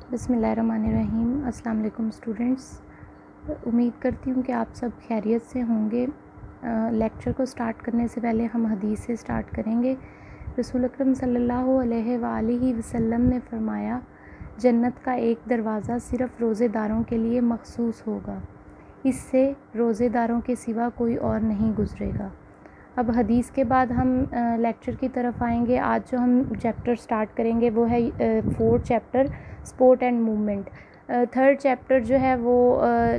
बिस्मिल्लाहिर्रहमानिर्रहीम। अस्सलाम वालेकुम स्टूडेंट्स। उम्मीद करती हूँ कि आप सब खैरियत से होंगे। लेक्चर को स्टार्ट करने से पहले हम हदीस से स्टार्ट करेंगे। रसूल अकरम सल्लल्लाहु अलैहि वसल्लम ने फरमाया, जन्नत का एक दरवाज़ा सिर्फ़ रोज़ेदारों के लिए मखसूस होगा, इससे रोज़ेदारों के सिवा कोई और नहीं गुज़रेगा। अब हदीस के बाद हम लेक्चर की तरफ आएंगे। आज जो हम चैप्टर स्टार्ट करेंगे वो है 4th chapter sport and movement. 3rd chapter जो है वो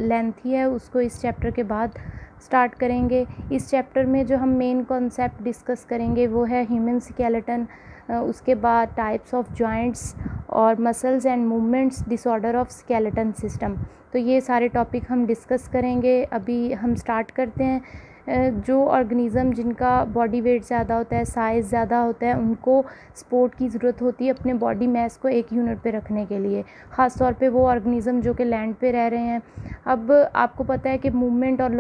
लेंथी है, उसको इस चैप्टर के बाद स्टार्ट करेंगे। इस चैप्टर में जो हम मेन कॉन्सेप्ट डिस्कस करेंगे वो है ह्यूमन स्केलेटन, उसके बाद टाइप्स ऑफ जॉइंट्स और muscles and movements, disorder of skeleton system. तो ये सारे टॉपिक हम डिस्कस करेंगे। अभी हम स्टार्ट करते हैं। जो ऑर्गेनिज़म जिनका बॉडी वेट ज़्यादा होता है, साइज़ ज़्यादा होता है, उनको सपोर्ट की ज़रूरत होती है अपने बॉडी मास को एक यूनिट पे रखने के लिए। ख़ास तौर पे वो ऑर्गेनिज़म जो कि लैंड पे रह रहे हैं। अब आपको पता है कि मूवमेंट और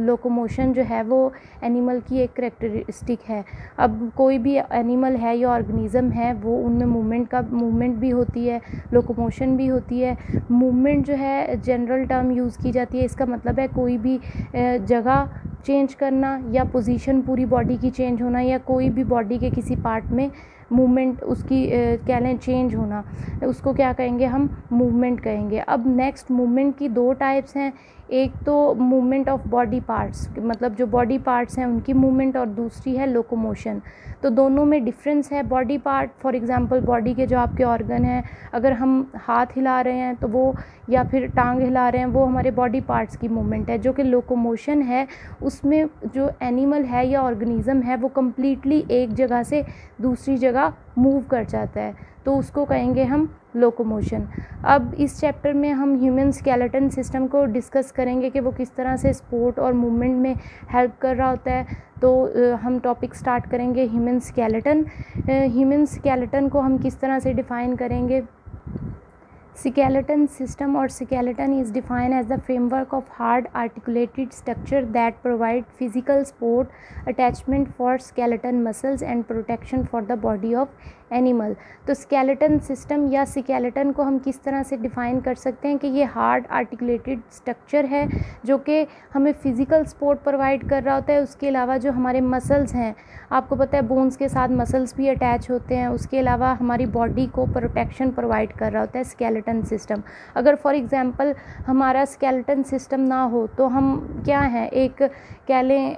लोकोमोशन जो है वो एनिमल की एक करैक्टरिस्टिक है। अब कोई भी एनिमल है या ऑर्गेनिज़म है वो उनमें मूवमेंट भी होती है, लोकोमोशन भी होती है। मूवमेंट जो है जनरल टर्म यूज़ की जाती है, इसका मतलब है कोई भी जगह चेंज करना या पोजीशन पूरी बॉडी की चेंज होना या कोई भी बॉडी के किसी पार्ट में मूवमेंट उसकी क्या लें चेंज होना, उसको क्या कहेंगे हम मूवमेंट कहेंगे। अब नेक्स्ट मूवमेंट की 2 टाइप्स हैं। एक तो मूवमेंट ऑफ बॉडी पार्ट्स, मतलब जो बॉडी पार्ट्स हैं उनकी मूवमेंट, और दूसरी है लोकोमोशन। तो दोनों में डिफरेंस है। Body part for example body के जो आपके ऑर्गन हैं, अगर हम हाथ हिला रहे हैं तो वो, या फिर टांग हिला रहे हैं, वो हमारे बॉडी पार्ट्स की मूवमेंट है। जो कि लोकोमोशन है उसमें जो एनिमल है या ऑर्गेनिज़म है वो कम्प्लीटली एक जगह से दूसरी जगह मूव कर जाता है, तो उसको कहेंगे हम लोकोमोशन। अब इस चैप्टर में हम ह्यूमन स्केलेटन सिस्टम को डिस्कस करेंगे कि वो किस तरह से स्पोर्ट और मूवमेंट में हेल्प कर रहा होता है। तो हम टॉपिक स्टार्ट करेंगे ह्यूमन स्केलेटन। ह्यूमन स्केलेटन को हम किस तरह से डिफ़ाइन करेंगे। Skeleton system or skeleton is defined as the framework of hard articulated structure that provide physical support, attachment for skeleton muscles and protection for the body of animal. तो skeleton system या skeleton को हम किस तरह से define कर सकते हैं कि ये हार्ड आर्टिकुलेटेड स्ट्रक्चर है जो कि हमें फ़िज़िकल सपोर्ट प्रोवाइड कर रहा होता है। उसके अलावा जो हमारे मसल्स हैं, आपको पता है बोन्स के साथ मसल्स भी अटैच होते हैं। उसके अलावा हमारी बॉडी को प्रोटेक्शन प्रोवाइड कर रहा होता है स्केलेटन सिस्टम। अगर फॉर एग्ज़ाम्पल हमारा स्केलेटन सिस्टम ना हो तो हम क्या हैं, एक कह लें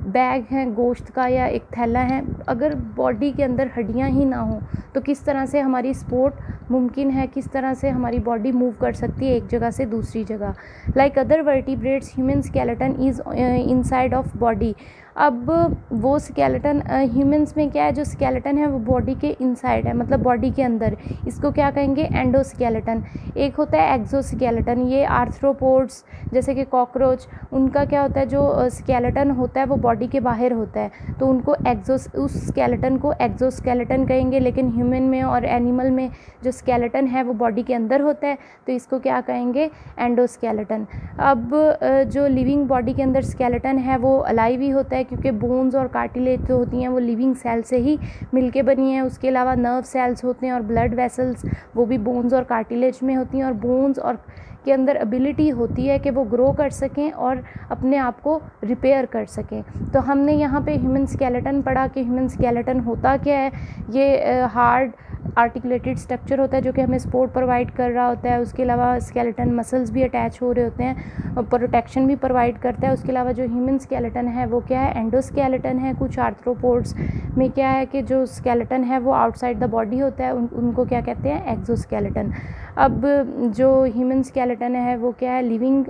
बैग है गोश्त का या एक थैला है। अगर बॉडी के अंदर हड्डियाँ ही ना हो तो किस तरह से हमारी सपोर्ट मुमकिन है, किस तरह से हमारी बॉडी मूव कर सकती है एक जगह से दूसरी जगह। Like other vertebrates human skeleton is inside of body. अब वो स्केलेटन ह्यूमंस में क्या है, जो स्केलेटन है वो बॉडी के इनसाइड है, मतलब बॉडी के अंदर। इसको क्या कहेंगे, एंडोस्केलेटन। एक होता है एक्सोस्केलेटन। ये आर्थ्रोपोड्स जैसे कि कॉकरोच, उनका क्या होता है, जो स्केलेटन होता है वो बॉडी के बाहर होता है, तो उनको उस स्केलेटन को एक्सोस्केलेटन कहेंगे। लेकिन ह्यूमन में और एनिमल में जो स्केलेटन है वो बॉडी के अंदर होता है, तो इसको क्या कहेंगे, एंडोस्केलेटन। अब जो लिविंग बॉडी के अंदर स्केलेटन है वो अलाइव ही होता है, क्योंकि बोन्स और कार्टिलेज जो होती हैं वो लिविंग सेल से ही मिलके बनी हैं। उसके अलावा नर्व सेल्स होते हैं और ब्लड वेसल्स, वो भी बोन्स और कार्टिलेज में होती हैं। और बोन्स और के अंदर एबिलिटी होती है कि वो ग्रो कर सकें और अपने आप को रिपेयर कर सकें। तो हमने यहाँ पे ह्यूमन स्केलेटन पढ़ा कि ह्यूमन स्केलेटन होता क्या है। ये हार्ड आर्टिकुलेटेड स्ट्रक्चर होता है जो कि हमें सपोर्ट प्रोवाइड कर रहा होता है। उसके अलावा स्केलेटन मसल्स भी अटैच हो रहे होते हैं और प्रोटेक्शन भी प्रोवाइड करता है। उसके अलावा जो ह्यूमन स्केलेटन है वो क्या है, एंडोस्केलेटन है। कुछ आर्थ्रोपोड्स में क्या है कि जो स्केलेटन है वो आउटसाइड द बॉडी होता है, उनको क्या कहते हैं, एक्सोस्केलेटन। अब जो ह्यूमन स्केलेटन है वो क्या है, लिविंग,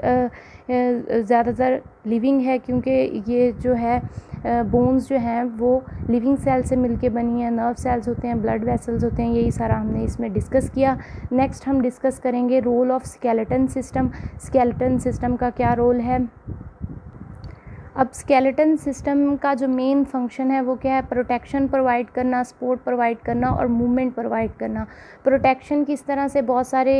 ज़्यादातर लिविंग है, क्योंकि ये जो है बोन्स जो हैं वो लिविंग सेल से मिलके बनी है। नर्व सेल्स होते हैं, ब्लड वेसल्स होते हैं, यही सारा हमने इसमें डिस्कस किया। नेक्स्ट हम डिस्कस करेंगे role of skeleton system. Skeleton system का क्या रोल है। अब स्केलेटन सिस्टम का जो मेन फंक्शन है वो क्या है, प्रोटेक्शन प्रोवाइड करना, सपोर्ट प्रोवाइड करना और मूवमेंट प्रोवाइड करना। प्रोटेक्शन किस तरह से, बहुत सारे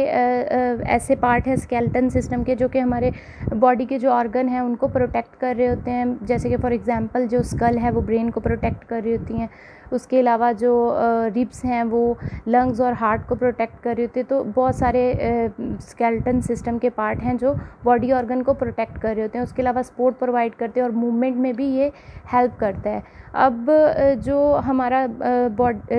ऐसे पार्ट हैं स्केलेटन सिस्टम के जो कि हमारे बॉडी के जो ऑर्गन हैं उनको प्रोटेक्ट कर रहे होते हैं। जैसे कि फॉर एग्जांपल जो स्कल है वो ब्रेन को प्रोटेक्ट कर रही होती हैं। उसके अलावा जो रिब्स हैं वो लंग्स और हार्ट को प्रोटेक्ट कर रहे होते हैं। तो बहुत सारे स्केलेटन सिस्टम के पार्ट हैं जो बॉडी ऑर्गन को प्रोटेक्ट कर रहे होते हैं। उसके अलावा सपोर्ट प्रोवाइड करते हैं और मूवमेंट में भी ये हेल्प करता है। अब जो हमारा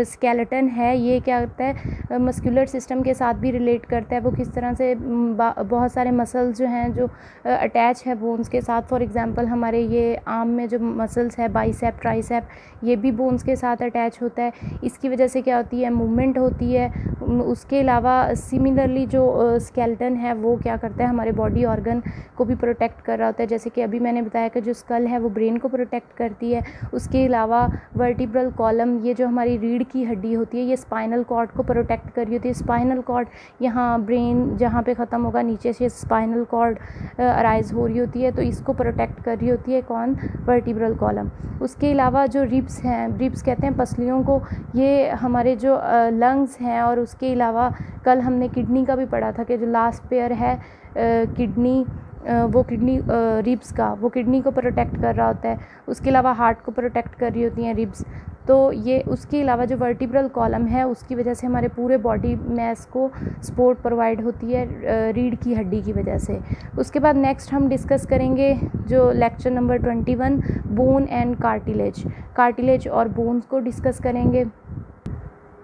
स्केलेटन है ये क्या करता है, मस्कुलर सिस्टम के साथ भी रिलेट करता है। वो किस तरह से बहुत सारे मसल्स जो हैं जो अटैच है बोन्स के साथ। फॉर एग्जांपल हमारे ये आर्म में जो मसल्स है बाइसेप ट्राइसेप, ये भी बोन्स के साथ अटैच होता है। इसकी वजह से क्या होती है, मूवमेंट होती है। उसके अलावा सिमिलरली जो स्केलेटन है वो क्या करता है, हमारे बॉडी ऑर्गन को भी प्रोटेक्ट कर रहा होता है। जैसे कि अभी मैंने बताया कि जो स्कल है वो ब्रेन को प्रोटेक्ट करती है। उसके अलावा वर्टिब्रल कॉलम, ये जो हमारी रीढ़ की हड्डी होती है, ये स्पाइनल कॉर्ड को प्रोटेक्ट कर रही होती है। स्पाइनल कॉर्ड यहाँ ब्रेन जहाँ पे ख़त्म होगा नीचे से स्पाइनल कॉर्ड अराइज हो रही होती है, तो इसको प्रोटेक्ट कर रही होती है कौन, वर्टिब्रल कॉलम। उसके अलावा जो रिब्स हैं, रिब्स कहते हैं पसलियों को, ये हमारे जो लंग्स हैं। और उसके अलावा कल हमने किडनी का भी पढ़ा था कि जो लास्ट पेयर है किडनी, वो किडनी रिब्स का, वो किडनी को प्रोटेक्ट कर रहा होता है। उसके अलावा हार्ट को प्रोटेक्ट कर रही होती हैं रिब्स। तो ये उसके अलावा जो वर्टिब्रल कॉलम है उसकी वजह से हमारे पूरे बॉडी मैस को सपोर्ट प्रोवाइड होती है रीढ़ की हड्डी की वजह से। उसके बाद नेक्स्ट हम डिस्कस करेंगे जो lecture number 21, bone and cartilage. Cartilage और बोन्स को डिस्कस करेंगे।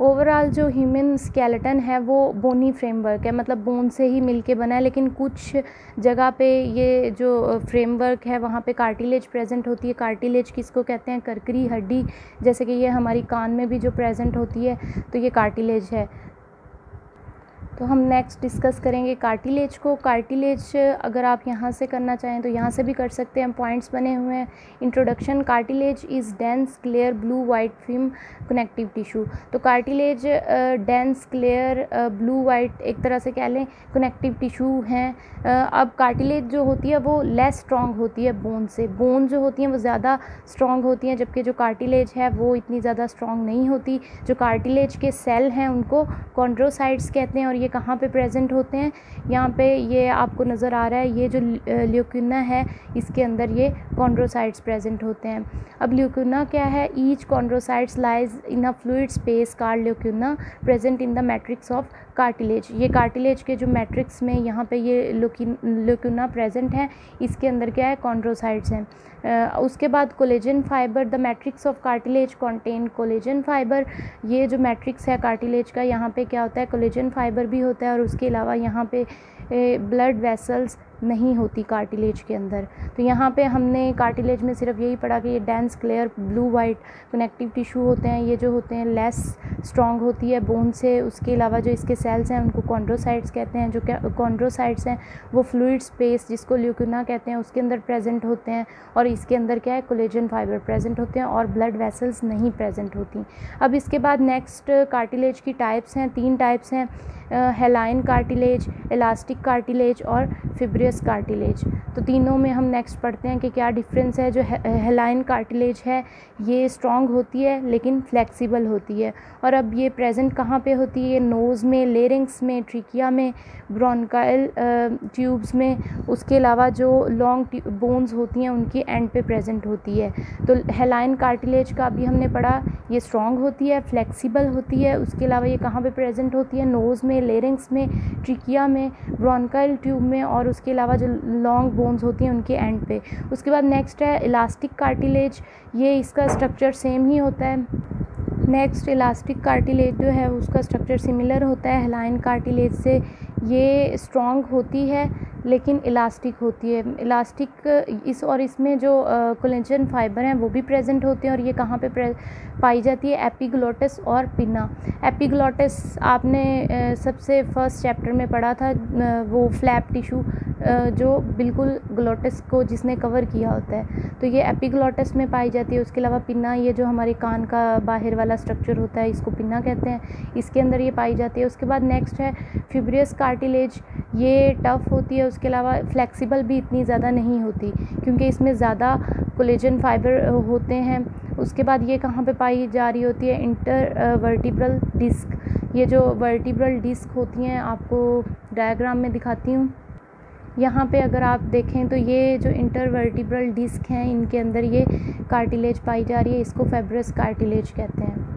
ओवरऑल जो ह्यूमन स्केलेटन है वो बोनी फ्रेमवर्क है, मतलब बोन से ही मिलके बना है। लेकिन कुछ जगह पे ये जो फ्रेमवर्क है वहाँ पे कार्टिलेज प्रेजेंट होती है। कार्टिलेज किसको कहते हैं, करकरी हड्डी, जैसे कि ये हमारी कान में भी जो प्रेजेंट होती है तो ये कार्टिलेज है। तो हम नेक्स्ट डिस्कस करेंगे कार्टिलेज को। कार्टिलेज अगर आप यहाँ से करना चाहें तो यहाँ से भी कर सकते हैं, पॉइंट्स बने हुए हैं। Introduction, cartilage is dense clear blue white film connective tissue. तो cartilage dense clear blue white एक तरह से कह लें कनेक्टिव टिश्यू हैं। अब कार्टिलेज जो होती है वो लेस स्ट्रॉन्ग होती है बोन से। बोन जो होती हैं वो ज़्यादा स्ट्रॉन्ग होती हैं, जबकि जो कार्टिलेज है वो इतनी ज़्यादा स्ट्रॉन्ग नहीं होती। जो कार्टिलेज के सेल हैं उनको कॉन्ड्रोसाइट्स कहते हैं। और ये कहाँ पे प्रेजेंट होते हैं, यहाँ पे ये आपको नज़र आ रहा है, ये जो ल्यूकिना है इसके अंदर ये कॉन्ड्रोसाइट्स प्रेजेंट होते हैं। अब ल्यूकिना क्या है, each chondrocytes lies in a fluid space called lacuna present in the matrix of cartilage. ये कार्टिलेज के जो मैट्रिक्स में यहाँ पे ये ल्यूकिना प्रेजेंट है, इसके अंदर क्या है, कॉन्ड्रोसाइट्स हैं। उसके बाद collagen fibre, the matrix of cartilage contain collagen fibre. ये जो मैट्रिक्स है कार्टिलेज का, यहाँ पे क्या होता है, कोलेजन फाइबर भी होता है। और उसके अलावा यहाँ पे ब्लड वेसल्स नहीं होती कार्टिलेज के अंदर। तो यहाँ पे हमने कार्टिलेज में सिर्फ यही पढ़ा कि ये dense clear blue white connective tissue होते हैं। ये जो होते हैं लेस स्ट्रॉन्ग होती है बोन से। उसके अलावा जो इसके सेल्स हैं उनको कॉन्ड्रोसाइट्स कहते हैं। जो कॉन्ड्रोसाइट्स हैं वो फ्लूइड स्पेस जिसको ल्यूकिना कहते हैं उसके अंदर प्रेजेंट होते हैं। और इसके अंदर क्या है, कोलेजन फाइबर प्रेजेंट होते हैं और ब्लड वेसल्स नहीं प्रेजेंट होती। अब इसके बाद नेक्स्ट कार्टिलेज की टाइप्स हैं, 3 टाइप्स हैं, हेलाइन कार्टिलेज, इलास्टिक कार्टिलेज और फिब्रियस कार्टिलेज। तो तीनों में हम नेक्स्ट पढ़ते हैं कि क्या डिफरेंस है। जो हेलाइन कार्टिलेज है ये स्ट्रॉन्ग होती है लेकिन फ्लेक्सिबल होती है। और अब ये प्रेजेंट कहाँ पे होती है, नोज़ में, लेरिंग्स में, ट्रिकिया में, ब्रोंकाइल ट्यूब्स में। उसके अलावा जो लॉन्ग बोन्स होती हैं उनकी एंड पे प्रेजेंट होती है। तो हेलाइन कार्टिलेज का अभी हमने पढ़ा, ये स्ट्रॉन्ग होती है, फ्लेक्सिबल होती है। उसके अलावा ये कहाँ पे प्रेजेंट होती है, नोज़ में, लेरिंग्स में, ट्रिकिया में, ब्रोंकाइल ट्यूब में। और उसके अलावा जो लॉन्ग बोन्स होती हैं उनके एंड पे। उसके बाद नेक्स्ट है इलास्टिक कार्टिलेज, ये इसका स्ट्रक्चर सेम ही होता है। नेक्स्ट इलास्टिक कार्टिलेज जो है उसका स्ट्रक्चर सिमिलर होता है हेलाइन कार्टिलेज से। ये स्ट्रॉन्ग होती है लेकिन इलास्टिक होती है। इलास्टिक इसमें जो कोलेजन फाइबर हैं वो भी प्रेजेंट होते हैं। और ये कहाँ पे पाई जाती है, एपिग्लोटिस और पिन्ना। एपिग्लोटिस आपने सबसे फर्स्ट चैप्टर में पढ़ा था, वो फ्लैप टिश्यू जो बिल्कुल ग्लोटिस को जिसने कवर किया होता है, तो ये एपिग्लोटिस में पाई जाती है। उसके अलावा पिन्ना, ये जो हमारे कान का बाहर वाला स्ट्रक्चर होता है इसको पिन्ना कहते हैं, इसके अंदर ये पाई जाती है। उसके बाद नेक्स्ट है फिब्रियस कार्टिलेज, ये टफ होती है। उसके अलावा फ्लेक्सिबल भी इतनी ज़्यादा नहीं होती क्योंकि इसमें ज़्यादा कोलेजन फाइबर होते हैं। उसके बाद ये कहाँ पे पाई जा रही होती है, इंटर वर्टिब्रल डिस्क। ये जो वर्टिब्रल डिस्क होती हैं आपको डायग्राम में दिखाती हूँ। यहाँ पे अगर आप देखें तो ये जो इंटरवर्टिब्रल डिस्क हैं इनके अंदर ये कार्टिलेज पाई जा रही है, इसको फिब्रियस कार्टिलेज कहते हैं।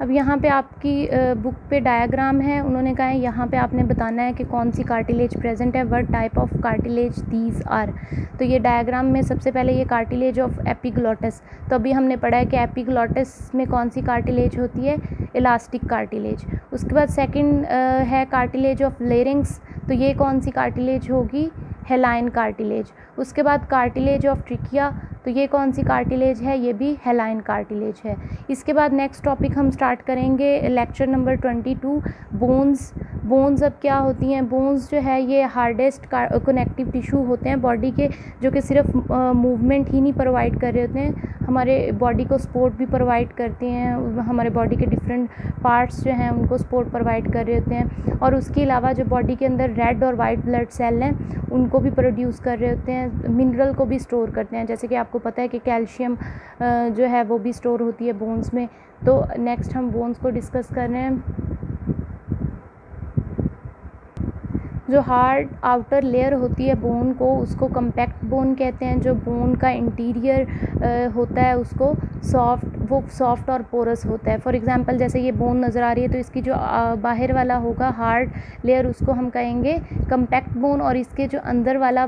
अब यहाँ पे आपकी बुक पे डायग्राम है, उन्होंने कहा है यहाँ पे आपने बताना है कि कौन सी कार्टिलेज प्रेजेंट है, what type of cartilage these are. तो ये डायग्राम में सबसे पहले ये कार्टिलेज ऑफ एपिग्लॉटिस, तो अभी हमने पढ़ा है कि एपिग्लॉटिस में कौन सी कार्टिलेज होती है, इलास्टिक कार्टिलेज। उसके बाद सेकंड है कार्टिलेज ऑफ लेरिंग्स, तो ये कौन सी कार्टिलेज होगी, हेलाइन कार्टिलेज। उसके बाद कार्टिलेज ऑफ ट्रिकिया, तो ये कौन सी कार्टिलेज है, ये भी हेलाइन कार्टिलेज है। इसके बाद नेक्स्ट टॉपिक हम स्टार्ट करेंगे लेक्चर नंबर 22, बोन्स। बोन्स अब क्या होती हैं, बोन्स जो है ये हार्डेस्ट कनेक्टिव टिश्यू होते हैं बॉडी के, जो कि सिर्फ मूवमेंट ही नहीं प्रोवाइड कर रहे होते हैं, हमारे बॉडी को सपोर्ट भी प्रोवाइड करते हैं, हमारे बॉडी के डिफरेंट पार्ट्स जो हैं उनको सपोर्ट प्रोवाइड कर रहे होते हैं। और उसके अलावा जो बॉडी के अंदर रेड और वाइट ब्लड सेल हैं उनको भी प्रोड्यूस कर रहे होते हैं, मिनरल को भी स्टोर करते हैं, जैसे कि आपको पता है कि कैल्शियम जो है वो भी स्टोर होती है बोन्स में। तो नेक्स्ट हम बोन्स को डिस्कस कर रहे हैं। जो हार्ड आउटर लेयर होती है बोन को, उसको कम्पैक्ट बोन कहते हैं। जो बोन का इंटीरियर होता है उसको सॉफ्ट और पोरस होता है। फॉर एग्जांपल जैसे ये बोन नज़र आ रही है, तो इसकी जो बाहर वाला होगा हार्ड लेयर उसको हम कहेंगे कम्पैक्ट बोन, और इसके जो अंदर वाला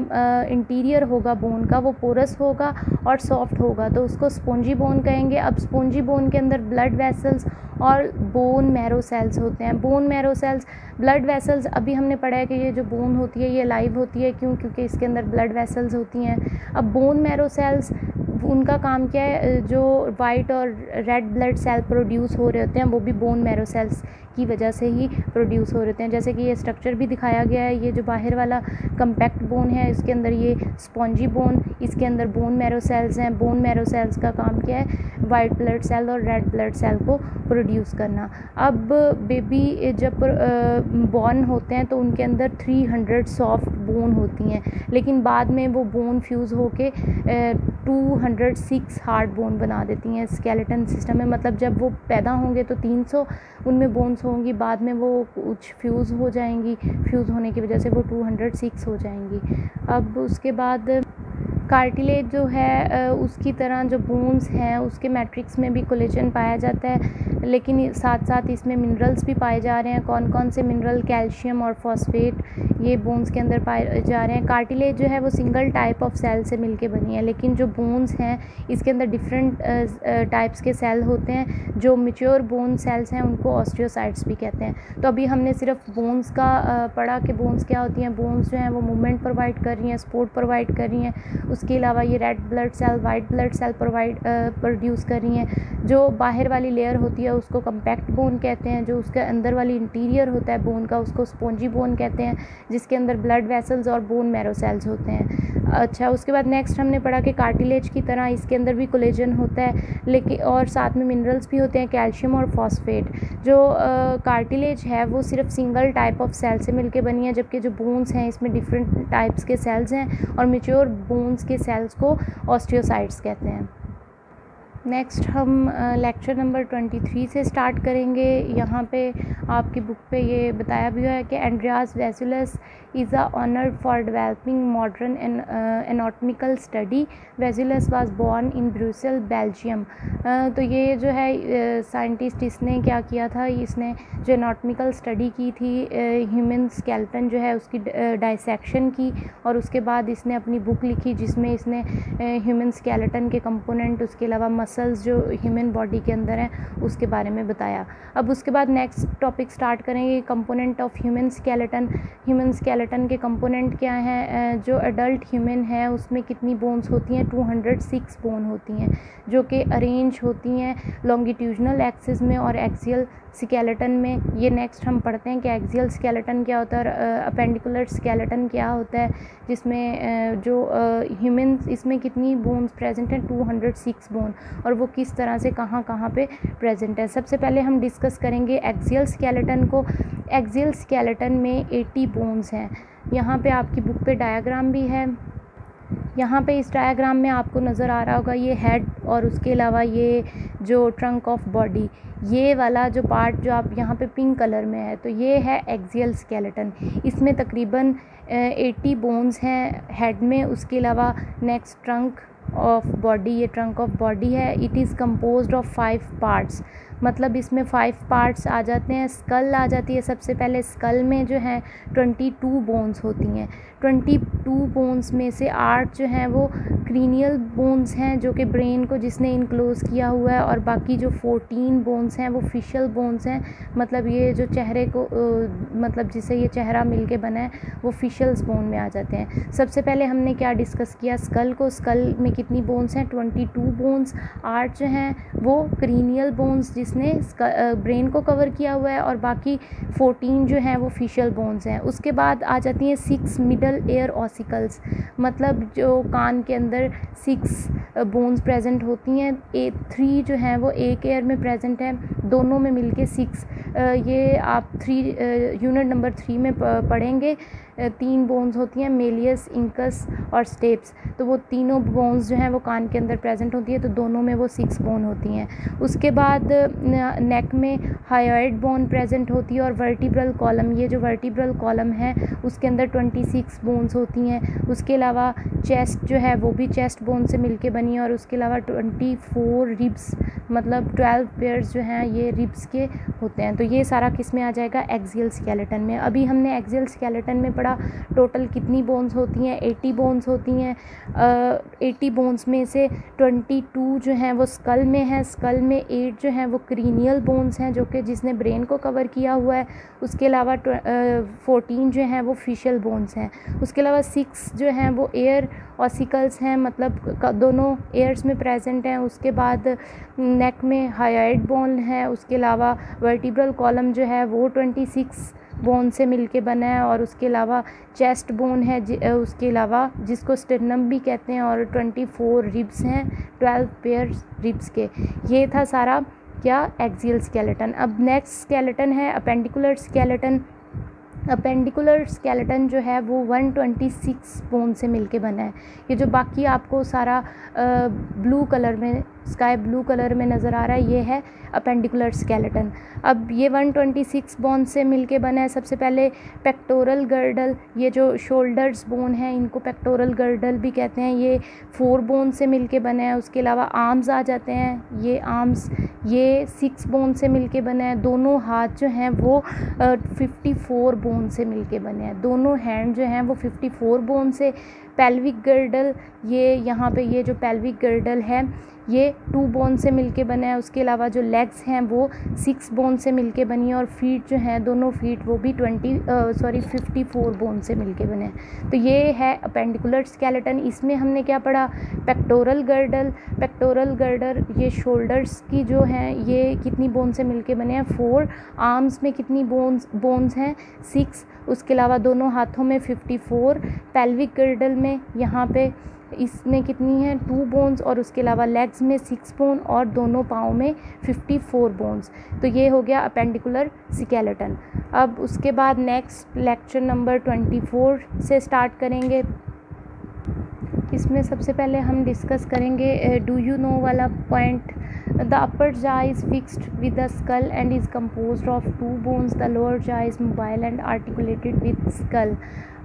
इंटीरियर होगा बोन का वो पोरस होगा और सॉफ्ट होगा, तो उसको स्पॉन्जी बोन कहेंगे। अब स्पॉन्जी बोन के अंदर ब्लड वेसल्स और बोन मैरो सेल्स होते हैं। Bone marrow cells, blood vessels, अभी हमने पढ़ा है कि ये जो बोन होती है ये लाइव होती है, क्यों, क्योंकि इसके अंदर ब्लड वेसल्स होती हैं। अब बोन मैरो सेल्स, उनका काम क्या है, जो वाइट और रेड ब्लड सेल प्रोड्यूस हो रहे होते हैं वो भी बोन मैरो सेल्स की वजह से ही प्रोड्यूस हो रहे होते हैं। जैसे कि ये स्ट्रक्चर भी दिखाया गया है, ये जो बाहर वाला कम्पैक्ट बोन है इसके अंदर ये स्पॉन्जी बोन, इसके अंदर बोन मैरो सेल्स हैं। बोन मैरो सेल्स का काम क्या है, वाइट ब्लड सेल और रेड ब्लड सेल को प्रोड्यूस करना। अब बेबी जब बॉर्न होते हैं तो उनके अंदर 300 सॉफ्ट बोन होती हैं, लेकिन बाद में वो बोन फ्यूज़ होके 206 हार्ड बोन बना देती हैं स्केलेटन सिस्टम में। मतलब जब वो पैदा होंगे तो 300 उनमें बोन्स होंगी, बाद में वो कुछ फ्यूज़ हो जाएंगी, फ्यूज़ होने की वजह से वो 206 हो जाएंगी। अब उसके बाद कार्टिलेज जो है उसकी तरह जो बोन्स हैं उसके मैट्रिक्स में भी कोलेजन पाया जाता है, लेकिन साथ साथ इसमें मिनरल्स भी पाए जा रहे हैं। कौन कौन से मिनरल, कैल्शियम और फॉस्फेट, ये बोन्स के अंदर पाए जा रहे हैं। कार्टिलेज जो है वो सिंगल टाइप ऑफ सेल से मिलके बनी है, लेकिन जो बोन्स हैं इसके अंदर डिफरेंट टाइप्स के सेल होते हैं। जो मैच्योर बोन सेल्स हैं उनको ऑस्टियोसाइट्स भी कहते हैं। तो अभी हमने सिर्फ बोन्स का पढ़ा कि बोन्स क्या होती हैं। बोन्स जो हैं वो मूवमेंट प्रोवाइड कर रही हैं, सपोर्ट प्रोवाइड कर रही हैं। उसके अलावा ये red blood cell, white blood cell produce कर रही हैं। जो बाहर वाली लेयर होती है उसको कम्पैक्ट बोन कहते हैं। जो उसके अंदर वाली इंटीरियर होता है बोन का उसको स्पॉन्जी बोन कहते हैं, जिसके अंदर ब्लड वेसल्स और बोन मैरो सेल्स होते हैं। अच्छा, उसके बाद नेक्स्ट हमने पढ़ा कि कार्टिलेज की तरह इसके अंदर भी कोलेजन होता है, लेकिन और साथ में मिनरल्स भी होते हैं, कैल्शियम और फॉस्फेट। जो कार्टिलेज है वो सिर्फ सिंगल टाइप ऑफ सेल से मिलके बनी है, जबकि जो बोन्स हैं इसमें डिफरेंट टाइप्स के सेल्स हैं, और मैच्योर बोन्स के सेल्स को ऑस्टियोसाइट्स कहते हैं। नेक्स्ट हम लेक्चर नंबर 23 से स्टार्ट करेंगे। यहाँ पे आपकी बुक पे ये बताया भी हुआ है कि Andreas Vesalius is a honoured for developing modern anatomical study. Vesalius was born in Brussels, Belgium. तो ये जो है साइंटिस्ट, इसने क्या किया था, इसने जो एनाटॉमिकल स्टडी की थी ह्यूमन स्केलेटन जो है उसकी डाइसेक्शन की, और उसके बाद इसने अपनी बुक लिखी जिसमें इसने ह्यूमन स्केलेटन के कंपोनेंट, उसके अलावा मसल्स जो ह्यूमन बॉडी के अंदर हैं उसके बारे में बताया। अब उसके बाद नेक्स्ट टॉपिक स्टार्ट करेंगे, component of human skeleton. Human skeleton के कंपोनेंट क्या हैं। जो एडल्ट ह्यूमन है उसमें कितनी बोन्स होती हैं, 206 बोन होती हैं, जो कि अरेंज होती हैं लॉन्गिट्यूजनल एक्सिस में और एक्सियल स्केलेटन में। ये नेक्स्ट हम पढ़ते हैं कि एक्सियल स्केलेटन क्या होता है और अपेंडिकुलर स्केलेटन क्या होता है, जिसमें जो ह्यूमन, इसमें कितनी बोन्स प्रेजेंट हैं, 206 बोन, और वो किस तरह से कहाँ कहाँ पे प्रेजेंट है। सबसे पहले हम डिस्कस करेंगे एक्सियल स्केलेटन को। एक्सियल स्केलेटन में 80 बोन्स हैं। यहाँ पे आपकी बुक पे डायग्राम भी है। यहाँ पे इस डायग्राम में आपको नज़र आ रहा होगा ये हेड, और उसके अलावा ये जो ट्रंक ऑफ बॉडी, ये वाला जो पार्ट जो आप यहाँ पे पिंक कलर में है, तो ये है एक्सियल स्केलेटन। इसमें तकरीबन 80 बोन्स हैं हेड में। उसके अलावा नेक्स्ट ट्रंक ऑफ बॉडी, ये ट्रंक ऑफ बॉडी है। It is composed of 5 parts. मतलब इसमें 5 पार्ट्स आ जाते हैं। स्कल आ जाती है सबसे पहले। स्कल में जो है 22 बोन्स होती हैं। 22 बोन्स में से 8 जो हैं वो क्रीनियल बोन्स हैं जो कि ब्रेन को जिसने इनक्लोज़ किया हुआ है, और बाकी जो 14 बोन्स हैं वो फेशियल बोन्स हैं। मतलब ये जो चेहरे को मतलब जिससे ये चेहरा मिलके बना है वो फेशियल बोन में आ जाते हैं। सबसे पहले हमने क्या डिस्कस किया, स्कल को। स्कल में कितनी बोन्स हैं? 22 बोन्स। 8 जो हैं वो क्रीनियल बोन्स जिसने ब्रेन को कवर किया हुआ है, और बाकी 14 जो हैं वो फेशियल बोन्स हैं। उसके बाद आ जाती हैं 6 मिडल ईयर ऑसिकल्स, मतलब जो कान के अंदर 6 बोन्स प्रेजेंट होती हैं। 3 जो हैं वो एक ईयर में प्रेजेंट है, दोनों में मिलके 6। ये आप यूनिट नंबर 3 में पढ़ेंगे। 3 बोन्स होती हैं, मेलियस, इंकस और स्टेप्स। तो वो तीनों बोन्स जो हैं वो कान के अंदर प्रेजेंट होती है, तो दोनों में वो 6 बोन होती हैं। उसके बाद नेक में हायोइड बोन प्रेजेंट होती है, और वर्टिब्रल कॉलम, ये जो वर्टिब्रल कॉलम है उसके अंदर 26 बोन्स होती हैं। उसके अलावा चेस्ट जो है वो भी चेस्ट बोन से मिलके बनी है, और उसके अलावा 24 रिब्स, मतलब 12 पेयर्स जो हैं ये रिब्स के होते हैं। तो ये सारा किस में आ जाएगा? एक्सियल स्केलेटन में। अभी हमने एक्सियल स्केलेटन में पढ़ा टोटल कितनी बोन्स होती हैं? 80 बोन्स होती हैं। 80 बोन्स में से 22 जो हैं वो स्कल में हैं। स्कल में 8 जो हैं वो क्रीनियल बोन्स हैं जो कि जिसने ब्रेन को कवर किया हुआ है। उसके अलावा 14 जो हैं वो फेशियल बोन्स हैं। उसके अलावा 6 जो हैं वो एयर ऑसिकल्स हैं, मतलब दोनों एयर्स में प्रेजेंट हैं। उसके बाद नेक में हायोइड बोन है। उसके अलावा वर्टिब्रल कॉलम जो है वो 26 बोन से मिलके बना है, और उसके अलावा चेस्ट बोन है उसके अलावा जिसको स्टर्नम भी कहते हैं, और 24 रिब्स हैं, 12 पेयर रिब्स के। ये था सारा क्या? Axial skeleton. अब नेक्स्ट स्केलेटन है अपेंडिकुलर स्केलेटन। अपेंडिकुलर स्केलेटन जो है वो 126 बोन से मिलके बना है। ये जो बाकी आपको सारा ब्लू कलर में, स्काई ब्लू कलर में नज़र आ रहा है, ये है अपेंडिकुलर स्केलेटन। अब ये 126 बोन से मिलके बना है। सबसे पहले पेक्टोरल गर्डल, ये जो शोल्डर्स बोन है इनको पेक्टोरल गर्डल भी कहते हैं, ये 4 बोन से मिलके बना है। उसके अलावा आर्म्स आ जाते हैं, ये आर्म्स ये 6 बोन से मिलके बना है। दोनों हाथ जो हैं वो 54 बोन से मिलके बने हैं। दोनों हैंड जो हैं वो 54 बोन से। पेल्विक गर्डल, ये यहाँ पे ये जो पेल्विक गर्डल है ये 2 बोन से मिलके बना है। उसके अलावा जो लेग्स हैं वो 6 बोन से मिलके बनी है, और फीट जो हैं दोनों फीट वो भी 54 बोन से मिलके बने हैं। तो ये है अपेंडिकुलर स्केलेटन। इसमें हमने क्या पढ़ा? Pectoral girdle. पेक्टोरल गर्डल ये शोल्डर्स की जो हैं ये कितनी बोन से मिलके बने हैं? 4। आर्म्स में कितनी बोन्स हैं? 6। उसके अलावा दोनों हाथों में 54। पेल्विक गर्डल में यहाँ पे इसमें कितनी है? 2 बोन्स, और उसके अलावा लेग्स में 6 बोन, और दोनों पाँव में 54 बोन्स। तो ये हो गया अपेंडिकुलर स्केलेटन। अब उसके बाद नेक्स्ट लेक्चर नंबर 24 से स्टार्ट करेंगे। इसमें सबसे पहले हम डिस्कस करेंगे डू यू नो वाला point. The upper jaw is fixed with the skull and is composed of 2 bones. The lower jaw is mobile and articulated with skull.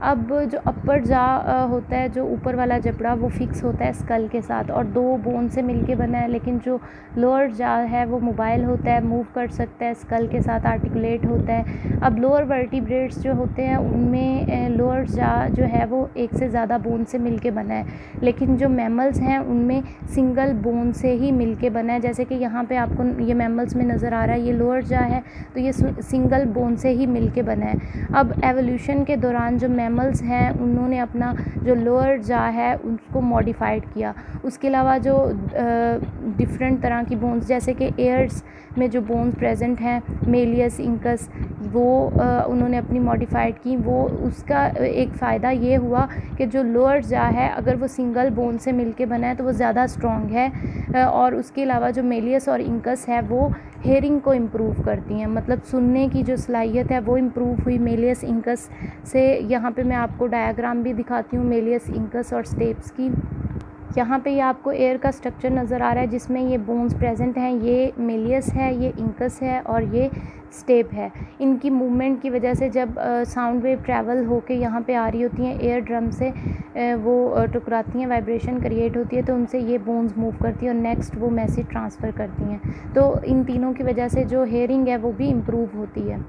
अब जो अपर जा होता है, जो ऊपर वाला जबड़ा वो फिक्स होता है स्कल के साथ और 2 बोन से मिलके बना है, लेकिन जो लोअर जा है वो मोबाइल होता है, मूव कर सकता है, स्कल के साथ आर्टिकुलेट होता है। अब लोअर वर्टिब्रेट्स जो होते हैं उनमें लोअर जा जो है वो एक से ज़्यादा बोन से मिलके बना है, लेकिन जो मैमल्स हैं उनमें सिंगल बोन से ही मिलके बना है। जैसे कि यहाँ पे आपको ये मैमल्स में नज़र आ रहा है, ये लोअर जा है तो ये सिंगल बोन से ही मिलके बना है। अब एवोल्यूशन के दौरान जो मैमल्स हैं उन्होंने अपना जो लोअर जा है उसको मॉडिफाइड किया। उसके अलावा जो डिफरेंट तरह की बोन्स, जैसे कि एयर्स में जो बोन्स प्रेजेंट हैं, मेलियस, इंकस, वो उन्होंने अपनी मॉडिफाइड की। वो उसका एक फ़ायदा ये हुआ कि जो लोअर जा है अगर वो सिंगल बोन से मिलके बना है तो वो ज़्यादा स्ट्रॉन्ग है, और उसके अलावा जो मेलियस और इंकस है वो हेयरिंग को इम्प्रूव करती हैं, मतलब सुनने की जो सलाहियत है वो इम्प्रूव हुई मेलियस इंकस से। यहाँ पे मैं आपको डायग्राम भी दिखाती हूँ मेलियस इंकस और स्टेप्स की। यहाँ पे ये आपको एयर का स्ट्रक्चर नज़र आ रहा है जिसमें ये बोन्स प्रेजेंट हैं। ये मेलियस है, ये इंकस है और ये स्टेप है। इनकी मूवमेंट की वजह से जब साउंड वेव ट्रैवल होके यहाँ पे आ रही होती हैं, एयर ड्रम से वो टकराती हैं, वाइब्रेशन क्रिएट होती है, तो उनसे ये बोन्स मूव करती है और नेक्स्ट वो मैसेज ट्रांसफ़र करती हैं। तो इन तीनों की वजह से जो हेयरिंग है वो भी इम्प्रूव होती है।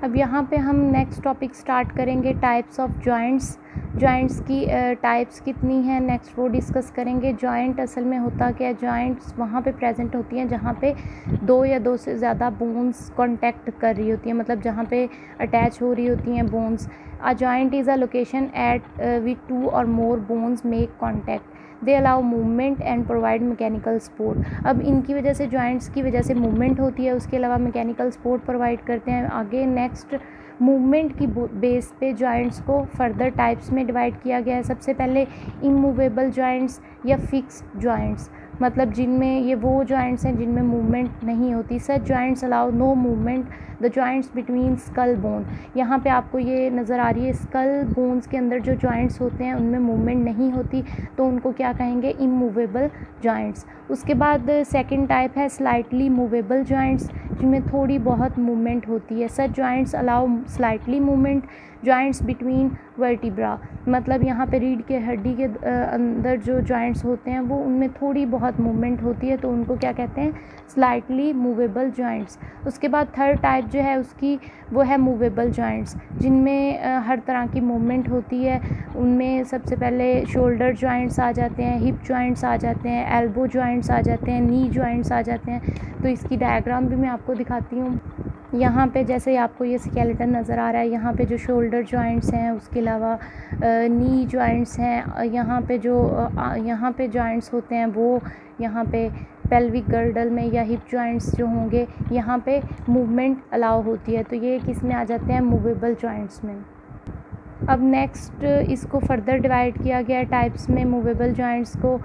अब यहाँ पे हम नेक्स्ट टॉपिक स्टार्ट करेंगे, टाइप्स ऑफ जॉइंट्स। जॉइंट्स की टाइप्स कितनी हैं नेक्स्ट वो डिस्कस करेंगे। जॉइंट असल में होता क्या है, जॉइंट्स वहाँ पे प्रेजेंट होती हैं जहाँ पे दो या दो से ज़्यादा बोन्स कांटेक्ट कर रही होती हैं, मतलब जहाँ पे अटैच हो रही होती हैं bones. A joint is a location at which two or more bones make contact, they allow movement and provide mechanical support. अब इनकी वजह से, जॉइंट्स की वजह से मूवमेंट होती है, उसके अलावा मैकेनिकल सपोर्ट प्रोवाइड करते हैं। आगे नेक्स्ट मूवमेंट की बेस पे जॉइंट्स को फर्दर टाइप्स में डिवाइड किया गया है। सबसे पहले इमूवेबल जॉइंट्स या फिक्स्ड जॉइंट्स, मतलब जिनमें ये वो जॉइंट्स हैं जिनमें मूवमेंट नहीं होती। Such joints allow no movement the joints between skull bone. यहाँ पे आपको ये नज़र आ रही है, स्कल बोन्स के अंदर जो जॉइंट्स होते हैं उनमें मूवमेंट नहीं होती, तो उनको क्या कहेंगे, इमूवेबल जॉइंट्स। उसके बाद सेकंड टाइप है स्लाइटली मूवेबल जॉइंट्स, जिनमें थोड़ी बहुत मूवमेंट होती है। Such joints allow slightly movement joints between vertebra, मतलब यहाँ पे रीढ़ के हड्डी के अंदर जो जॉइंट्स होते हैं वो उनमें थोड़ी बहुत मूवमेंट होती है, तो उनको क्या कहते हैं, स्लाइटली मूवेबल जॉइंट्स। उसके बाद थर्ड टाइप जो है उसकी वो है मूवेबल जॉइंट्स, जिनमें हर तरह की मूवमेंट होती है। उनमें सबसे पहले शोल्डर जॉइंट्स आ जाते हैं, हिप जॉइंट्स आ जाते हैं, एल्बो जॉइंट्स आ जाते हैं, नी जॉइंट्स आ जाते हैं। तो इसकी डायग्राम भी मैं आपको दिखाती हूँ। यहाँ पे जैसे आपको ये स्केलेटन नज़र आ रहा है, यहाँ पे जो शोल्डर जॉइंट्स हैं, उसके अलावा नी जॉइंट्स हैं। यहाँ पे जॉइंट्स होते हैं वो यहाँ पे पेल्विक गर्डल में या हिप जॉइंट्स जो होंगे यहाँ पे मूवमेंट अलाउ होती है, तो ये किस में आ जाते हैं, मूवेबल जॉइंट्स में। अब नेक्स्ट इसको फर्दर डिवाइड किया गया है टाइप्स में, मूवेबल जॉइंट्स को।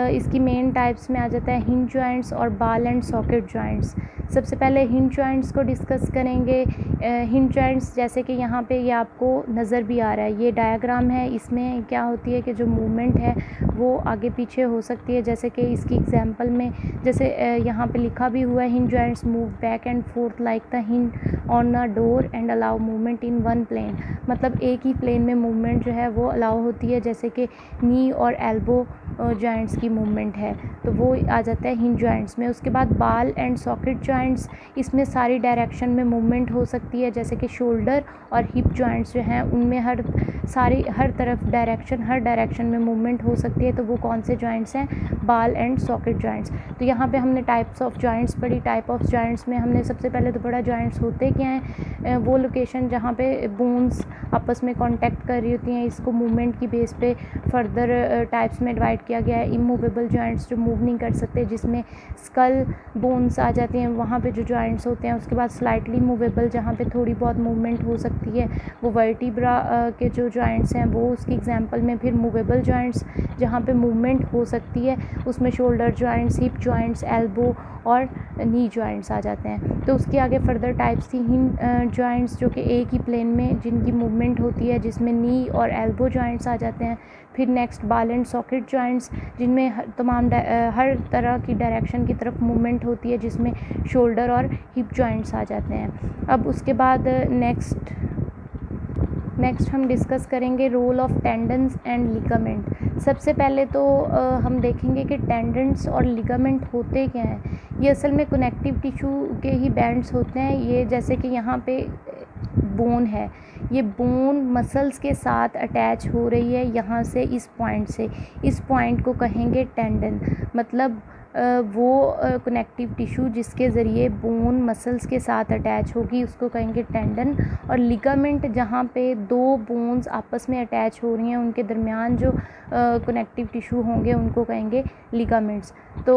इसकी मेन टाइप्स में आ जाता है हिंज जॉइंट्स और बॉल एंड सॉकेट जॉइंट्स। सबसे पहले हिंज जॉइंट्स को डिस्कस करेंगे। हिंज जॉइंट्स जैसे कि यहाँ पे ये आपको नज़र भी आ रहा है, ये डायग्राम है, इसमें क्या होती है कि जो मूवमेंट है वो आगे पीछे हो सकती है। जैसे कि इसकी एग्जांपल में जैसे यहाँ पे लिखा भी हुआ है, hinge joints move back and forth like the hinge on a door and allow movement in one plane, मतलब एक ही प्लेन में मूवमेंट जो है वो अलाउ होती है, जैसे कि नी और एल्बो जॉइंट्स की मूवमेंट है, तो वो आ जाता है हिंज जॉइंट्स में। उसके बाद बॉल एंड सॉकेट जॉइंट्स, इसमें सारी डायरेक्शन में मूवमेंट हो सकती है, जैसे कि शोल्डर और हिप जॉइंट्स जो हैं उनमें हर तरफ हर डायरेक्शन में मूवमेंट हो सकती है, तो वो कौन से जॉइंट्स हैं, बॉल एंड सॉकेट जॉइंट्स। तो यहाँ पे हमने टाइप्स ऑफ जॉइंट्स पढ़ी। टाइप ऑफ जॉइंट्स में हमने सबसे पहले तो पढ़ा जॉइंट्स होते क्या हैं, वो लोकेशन जहाँ पे बोन्स आपस में कांटेक्ट कर रही होती हैं, इसको मूवमेंट की बेस पे फर्दर टाइप्स में डिवाइड किया गया है। इमूवेबल जॉइंट्स जो मूव नहीं कर सकते, जिसमें स्कल बोन्स आ जाते हैं, वहाँ पे जो जॉइंट्स होते हैं। उसके बाद स्लाइटली मूवेबल, जहाँ पे थोड़ी बहुत मूवमेंट हो सकती है, वो वर्टिब्रा के जो जॉइंट्स हैं वो उसकी एग्जांपल में। फिर मूवेबल जॉइंट्स जहाँ पे मूवमेंट हो सकती है, उसमें shoulder joints, hip joints, elbow और नी जॉइंट्स आ जाते हैं। तो उसके आगे फर्दर टाइप्स थी हिंज जॉइंट्स, जो कि एक ही प्लेन में जिनकी मूवमेंट होती है, जिसमें नी और एल्बो जॉइंट्स आ जाते हैं। फिर next ball and socket joints, जिनमें हर तरह की डायरेक्शन की तरफ मूवमेंट होती है, जिसमें शोल्डर और हिप जॉइंट्स आ जाते हैं। अब उसके बाद नेक्स्ट हम डिस्कस करेंगे role of tendons and ligament. सबसे पहले तो हम देखेंगे कि टेंडन्स और लिगामेंट होते क्या हैं। ये असल में कनेक्टिव टिश्यू के ही बैंड्स होते हैं। ये जैसे कि यहाँ पे बोन है, ये बोन मसल्स के साथ अटैच हो रही है, यहाँ से इस पॉइंट को कहेंगे टेंडन, मतलब वो कनेक्टिव टिश्यू जिसके ज़रिए बोन मसल्स के साथ अटैच होगी उसको कहेंगे टेंडन। और लिगामेंट जहाँ पे दो बोन्स आपस में अटैच हो रही हैं, उनके दरमियान जो कनेक्टिव टिश्यू होंगे उनको कहेंगे लिगामेंट्स। तो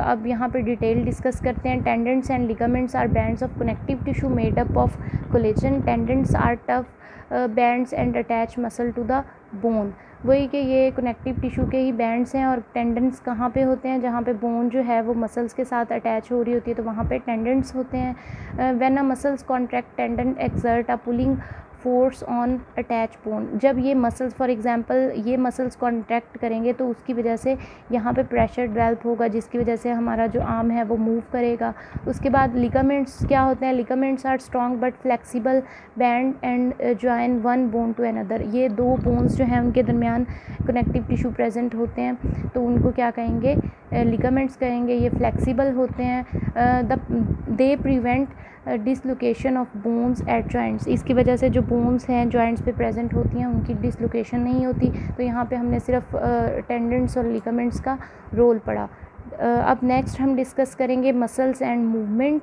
अब यहाँ पे डिटेल डिस्कस करते हैं। Tendons and ligaments are bands of connective tissue made up of collagen. Tendons are tough bands and attach muscle to the bone. वही कि ये कनेक्टिव टिश्यू के ही बैंड्स हैं। और टेंडन्स कहाँ पे होते हैं, जहाँ पे बोन जो है वो मसल्स के साथ अटैच हो रही होती है, तो वहाँ पे टेंडन्स होते हैं। When a muscles contract tendon exert a pulling force on attach bone. जब ये मसल्स फॉर एग्जांपल ये मसल्स कॉन्ट्रैक्ट करेंगे तो उसकी वजह से यहाँ पे प्रेशर डेवलप होगा, जिसकी वजह से हमारा जो आर्म है वो मूव करेगा। उसके बाद लिगामेंट्स क्या होते हैं, ligaments are strong but flexible band and join one bone to another. ये दो बोन्स जो हैं उनके दरमियान कनेक्टिव टिश्यू प्रेजेंट होते हैं, तो उनको क्या कहेंगे, लिगामेंट्स कहेंगे। ये फ्लेक्सिबल होते हैं। They prevent dislocation of bones at joints. इसकी वजह से जो बोन्स हैं जॉइंट्स पे प्रेजेंट होती हैं उनकी डिसलोकेशन नहीं होती। तो यहाँ पे हमने सिर्फ टेंडेंट्स और लिगामेंट्स का रोल पढ़ा। अब नेक्स्ट हम डिस्कस करेंगे muscles and movement.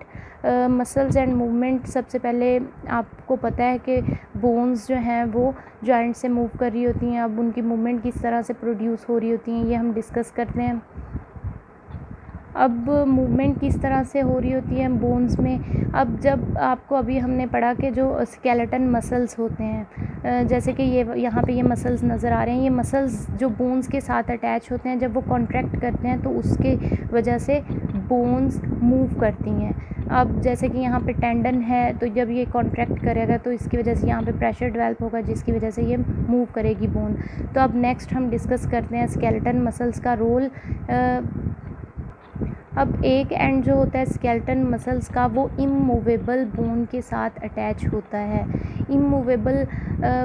Muscles and movement, सबसे पहले आपको पता है कि बोन्स जो हैं वो जॉइंट से मूव कर रही होती हैं। अब उनकी मूवमेंट किस तरह से प्रोड्यूस हो रही होती हैं ये हम डिस्कस करते हैं। अब मूवमेंट किस तरह से हो रही होती है बोन्स में। अब जब आपको अभी हमने पढ़ा कि जो स्केलेटन मसल्स होते हैं, जैसे कि ये यहाँ पे ये मसल्स नज़र आ रहे हैं, ये मसल्स जो बोन्स के साथ अटैच होते हैं, जब वो कॉन्ट्रैक्ट करते हैं तो उसके वजह से बोन्स मूव करती हैं। अब जैसे कि यहाँ पे टेंडन है, तो जब ये कॉन्ट्रैक्ट करेगा तो इसकी वजह से यहाँ पे प्रेशर डेवलप होगा, जिसकी वजह से ये मूव करेगी बोन। तो अब नेक्स्ट हम डिस्कस करते हैं स्केलेटन मसल्स का रोल। अब एक एंड जो होता है स्केलेटन मसल्स का वो इमूवेबल बोन के साथ अटैच होता है। इमूवेबल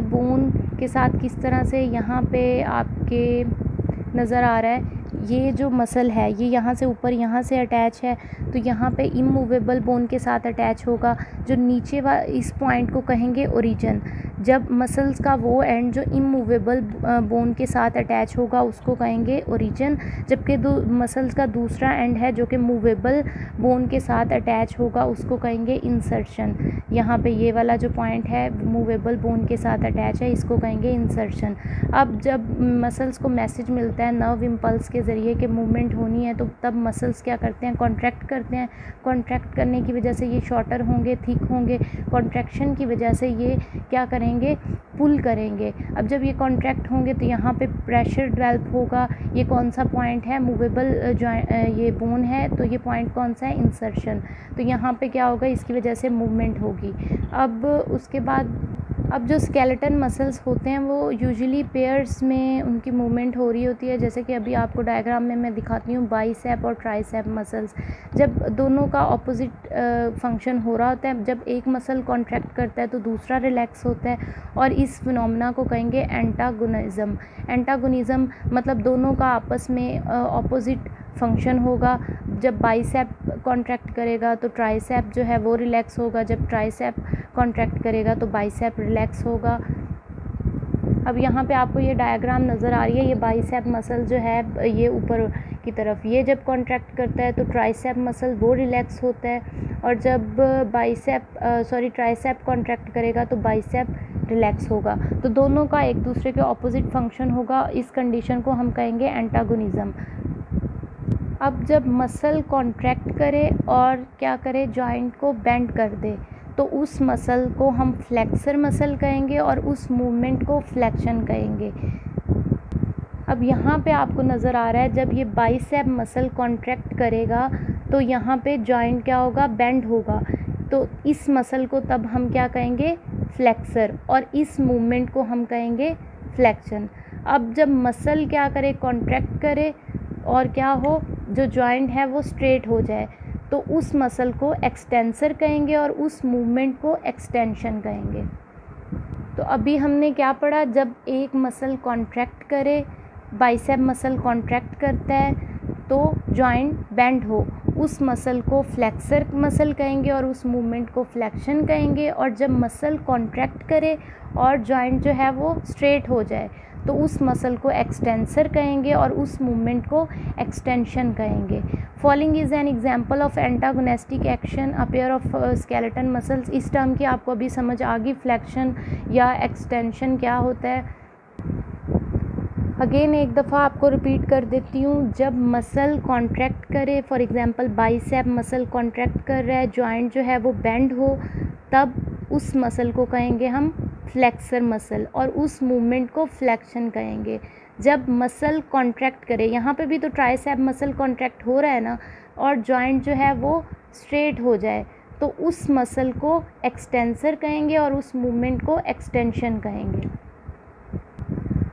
बोन के साथ किस तरह से, यहाँ पे आपके नज़र आ रहा है, ये जो मसल है ये यहाँ से ऊपर यहाँ से अटैच है, तो यहाँ पे इमूवेबल बोन के साथ अटैच होगा। जो नीचे इस पॉइंट को कहेंगे ओरिजिन। जब मसल्स का वो एंड जो इमूवेबल बोन के साथ अटैच होगा उसको कहेंगे ओरिजिन, जबकि मसल्स का दूसरा एंड है जो कि मूवेबल बोन के साथ अटैच होगा उसको कहेंगे इंसर्शन। यहाँ पे ये वाला जो पॉइंट है मूवेबल बोन के साथ अटैच है, इसको कहेंगे इंसर्शन। अब जब मसल्स को मैसेज मिलता है नर्व इम्पल्स के ज़रिए कि मूवमेंट होनी है, तो तब मसल्स क्या करते हैं, कॉन्ट्रैक्ट करते हैं। कॉन्ट्रैक्ट करने की वजह से ये शॉर्टर होंगे, थिक होंगे। कॉन्ट्रैक्शन की वजह से ये क्या करेंगे, पुल करेंगे। अब जब ये कॉन्ट्रैक्ट होंगे तो यहाँ पे प्रेशर डेवलप होगा। ये कौन सा पॉइंट है, मूवेबल ये बोन है, तो ये पॉइंट कौन सा है, इंसर्शन। तो यहाँ पे क्या होगा, इसकी वजह से मूवमेंट होगी। अब उसके बाद अब जो स्केलेटन मसल्स होते हैं वो यूजुअली पेयर्स में उनकी मूवमेंट हो रही होती है। जैसे कि अभी आपको डायग्राम में मैं दिखाती हूँ बाइसेप और ट्राइसेप मसल्स। जब दोनों का ऑपोजिट फंक्शन हो रहा होता है, जब एक मसल कॉन्ट्रैक्ट करता है तो दूसरा रिलैक्स होता है, और इस फिनोमेना को कहेंगे एंटागोनिज्म। एंटागोनिज्म मतलब दोनों का आपस में ऑपोजिट फंक्शन होगा। जब बाइसेप कॉन्ट्रैक्ट करेगा तो ट्राइसेप जो है वो रिलैक्स होगा, जब ट्राइसेप कॉन्ट्रैक्ट करेगा तो बाइसेप रिलैक्स होगा। अब यहाँ पे आपको ये डायग्राम नज़र आ रही है, ये बाइसेप मसल जो है ये ऊपर की तरफ, ये जब कॉन्ट्रैक्ट करता है तो ट्राइसेप मसल वो रिलैक्स होता है, और जब ट्राइसेप कॉन्ट्रैक्ट करेगा तो बाइसेप रिलैक्स होगा। तो दोनों का एक दूसरे के ऑपोजिट फंक्शन होगा। इस कंडीशन को हम कहेंगे एंटागोनिज्म। अब जब मसल कॉन्ट्रैक्ट करे और क्या करे, जॉइंट को बेंड कर दे, तो उस मसल को हम फ्लेक्सर मसल कहेंगे और उस मूवमेंट को फ्लेक्शन कहेंगे। अब यहाँ पे आपको नज़र आ रहा है जब ये बाइसेप मसल कॉन्ट्रैक्ट करेगा तो यहाँ पे जॉइंट क्या होगा, बेंड होगा। तो इस मसल को तब हम क्या कहेंगे, फ्लेक्सर, और इस मूवमेंट को हम कहेंगे फ्लेक्शन। अब जब मसल क्या करे, कॉन्ट्रैक्ट करे और क्या हो, जो जॉइंट है वो स्ट्रेट हो जाए, तो उस मसल को एक्सटेंसर कहेंगे और उस मूवमेंट को एक्सटेंशन कहेंगे। तो अभी हमने क्या पढ़ा, जब एक मसल कॉन्ट्रैक्ट करे, बाइसेप मसल कॉन्ट्रैक्ट करता है तो जॉइंट बेंड हो, उस मसल को फ्लेक्सर मसल कहेंगे और उस मूवमेंट को फ्लेक्शन कहेंगे। और जब मसल कॉन्ट्रैक्ट करे और जॉइंट जो है वो स्ट्रेट हो जाए तो उस मसल को एक्सटेंसर कहेंगे और उस मूवमेंट को एक्सटेंशन कहेंगे। Following is an example of antagonistic action a pair of skeleton muscles. इस टर्म की आपको अभी समझ आ गई, फ्लेक्शन या एक्सटेंशन क्या होता है। अगेन एक दफ़ा आपको रिपीट कर देती हूँ, जब मसल कॉन्ट्रैक्ट करे, for example bicep muscle contract कर रहा है, जॉइंट जो है वो बेंड हो, तब उस मसल को कहेंगे हम फ्लेक्सर मसल और उस मूवमेंट को फ्लेक्शन कहेंगे। जब मसल कॉन्ट्रैक्ट करे, यहाँ पे भी तो ट्राइसेप मसल कॉन्ट्रैक्ट हो रहा है ना, और जॉइंट जो है वो स्ट्रेट हो जाए, तो उस मसल को एक्सटेंसर कहेंगे और उस मूवमेंट को एक्सटेंशन कहेंगे।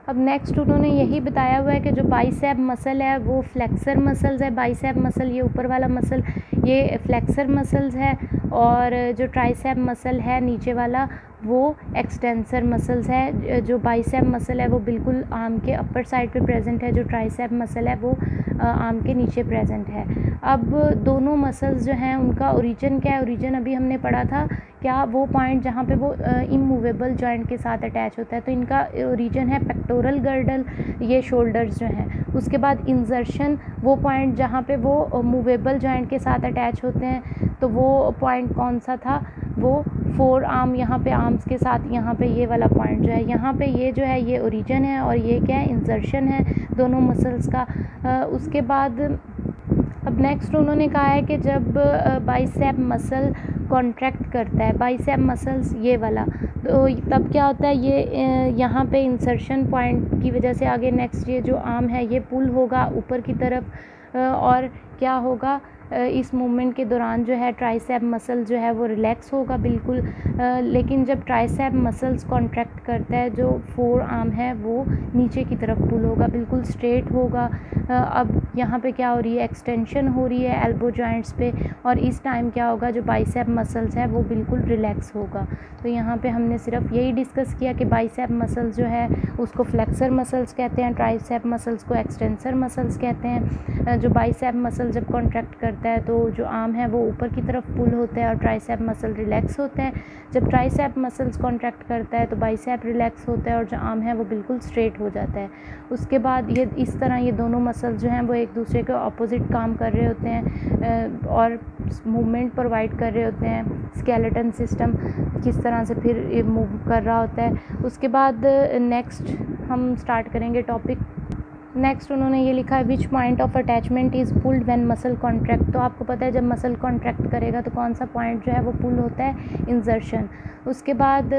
अब नेक्स्ट उन्होंने यही बताया हुआ है कि जो बाइसेप मसल है वो फ्लेक्सर मसल्स है। बाइसेप मसल ये ऊपर वाला मसल ये फ्लेक्सर मसल्स है, और जो ट्राइसेप मसल है नीचे वाला वो एक्सटेंसर मसल्स है। जो बाइसेप मसल है वो बिल्कुल आर्म के अपर साइड पे प्रेजेंट है, जो ट्राइसेप मसल है वो आर्म के नीचे प्रेजेंट है। अब दोनों मसल्स जो हैं उनका ओरिजिन क्या है? ओरिजिन अभी हमने पढ़ा था क्या, वो पॉइंट जहाँ पे वो इमूवेबल जॉइंट के साथ अटैच होता है, तो इनका ओरिजिन है पेक्टोरल गर्डल, ये शोल्डर्स जो हैं। उसके बाद इंजर्शन, वो पॉइंट जहाँ पे वो मूवेबल जॉइंट के साथ अटैच होते हैं, तो वो पॉइंट कौन सा था? वो फोर आर्म, यहाँ पे आर्म्स के साथ यहाँ पे ये वाला पॉइंट जो है, यहाँ पे ये जो है ये ओरिजिन है, और ये क्या है? इंजर्शन है दोनों मसल्स का। उसके बाद अब नेक्स्ट उन्होंने कहा है कि जब बाइसेप मसल कॉन्ट्रैक्ट करता है, बाइसेप मसल्स ये वाला, तो तब क्या होता है? ये यहाँ पे इंसर्शन पॉइंट की वजह से आगे नेक्स्ट ये जो आर्म है ये पुल होगा ऊपर की तरफ, और क्या होगा? इस मूवमेंट के दौरान जो है ट्राइसेप मसल जो है वो रिलैक्स होगा बिल्कुल। लेकिन जब ट्राइसेप मसल्स कॉन्ट्रैक्ट करता है, जो फोर आर्म है वो नीचे की तरफ पुल होगा, बिल्कुल स्ट्रेट होगा। अब यहाँ पे क्या हो रही है? एक्सटेंशन हो रही है एल्बो जॉइंट्स पे, और इस टाइम क्या होगा? जो बाइसेप मसल्स है वो बिल्कुल रिलैक्स होगा। तो यहाँ पे हमने सिर्फ यही डिस्कस किया कि बाइसेप मसल्स जो है उसको फ्लेक्सर मसल्स कहते हैं, ट्राइसेप मसल्स को एक्सटेंसर मसल्स कहते हैं। जो बाइसेप मसल जब कॉन्ट्रैक्ट करता है तो जो आर्म है वो ऊपर की तरफ पुल होता है और ट्राइसेप मसल रिलैक्स होते हैं। जब ट्राइसेप मसल्स कॉन्ट्रैक्ट करता है तो बाइसेप रिलैक्स होता है और जो आर्म है वो बिल्कुल स्ट्रेट हो जाता है। उसके बाद ये इस तरह ये दोनों मसल्स जो हैं वो एक दूसरे के ऑपोजिट काम कर रहे होते हैं और मूवमेंट प्रोवाइड कर रहे होते हैं। स्केलेटन सिस्टम किस तरह से फिर ये मूव कर रहा होता है। उसके बाद नेक्स्ट हम स्टार्ट करेंगे टॉपिक। नेक्स्ट उन्होंने ये लिखा है which point of attachment is pulled when muscle contract. तो आपको पता है जब मसल कॉन्ट्रैक्ट करेगा तो कौन सा पॉइंट जो है वो पुल होता है? इंजर्शन। उसके बाद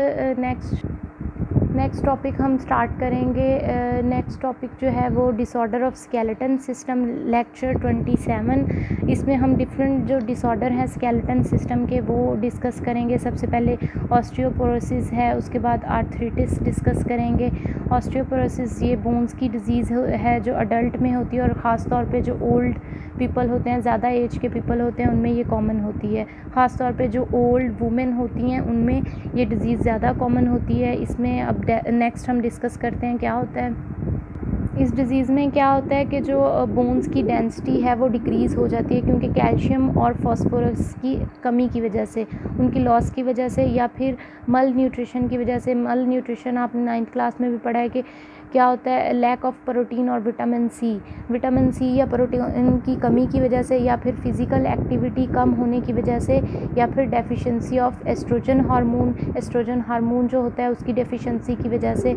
नेक्स्ट टॉपिक हम स्टार्ट करेंगे। नेक्स्ट टॉपिक जो है वो disorder of skeleton system, lecture 27। इसमें हम डिफरेंट जो डिसऑर्डर हैं स्केलेटन सिस्टम के वो डिस्कस करेंगे। सबसे पहले ऑस्टियोपोरोसिस है, उसके बाद आर्थराइटिस डिस्कस करेंगे। ऑस्टियोपोरोसिस ये बोन्स की डिजीज़ है जो अडल्ट में होती है, और ख़ास तौर पे जो ओल्ड पीपल होते हैं, ज़्यादा एज के पीपल होते हैं, उनमें ये कॉमन होती है। ख़ास तौर पे जो ओल्ड वुमेन होती हैं उनमें ये डिज़ीज़ ज़्यादा कॉमन होती है। इसमें अब नेक्स्ट हम डिस्कस करते हैं क्या होता है। इस डिज़ीज़ में क्या होता है कि जो बोन्स की डेंसिटी है वो डिक्रीज़ हो जाती है, क्योंकि कैल्शियम और फास्फोरस की कमी की वजह से, उनकी लॉस की वजह से, या फिर मल न्यूट्रिशन की वजह से। मल न्यूट्रिशन आपने 9th क्लास में भी पढ़ा है कि क्या होता है? लैक ऑफ प्रोटीन और विटामिन सी या प्रोटीन की कमी की वजह से, या फिर फिज़िकल एक्टिविटी कम होने की वजह से, या फिर डेफिशिएंसी ऑफ एस्ट्रोजन हार्मोन जो होता है उसकी डेफिशिएंसी की वजह से।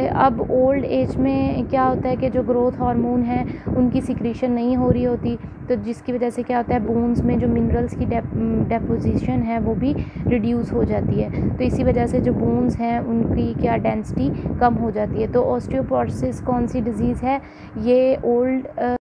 अब ओल्ड एज में क्या होता है कि जो ग्रोथ हार्मोन है उनकी सिक्रीशन नहीं हो रही होती, तो जिसकी वजह से क्या होता है? बोन्स में जो मिनरल्स की डेपोजिशन है वो भी रिड्यूस हो जाती है। तो इसी वजह से जो बोन्स हैं उनकी क्या डेंसिटी कम हो जाती है। तो ऑस्टियोपोरोसिस कौन सी डिज़ीज़ है? ये ओल्ड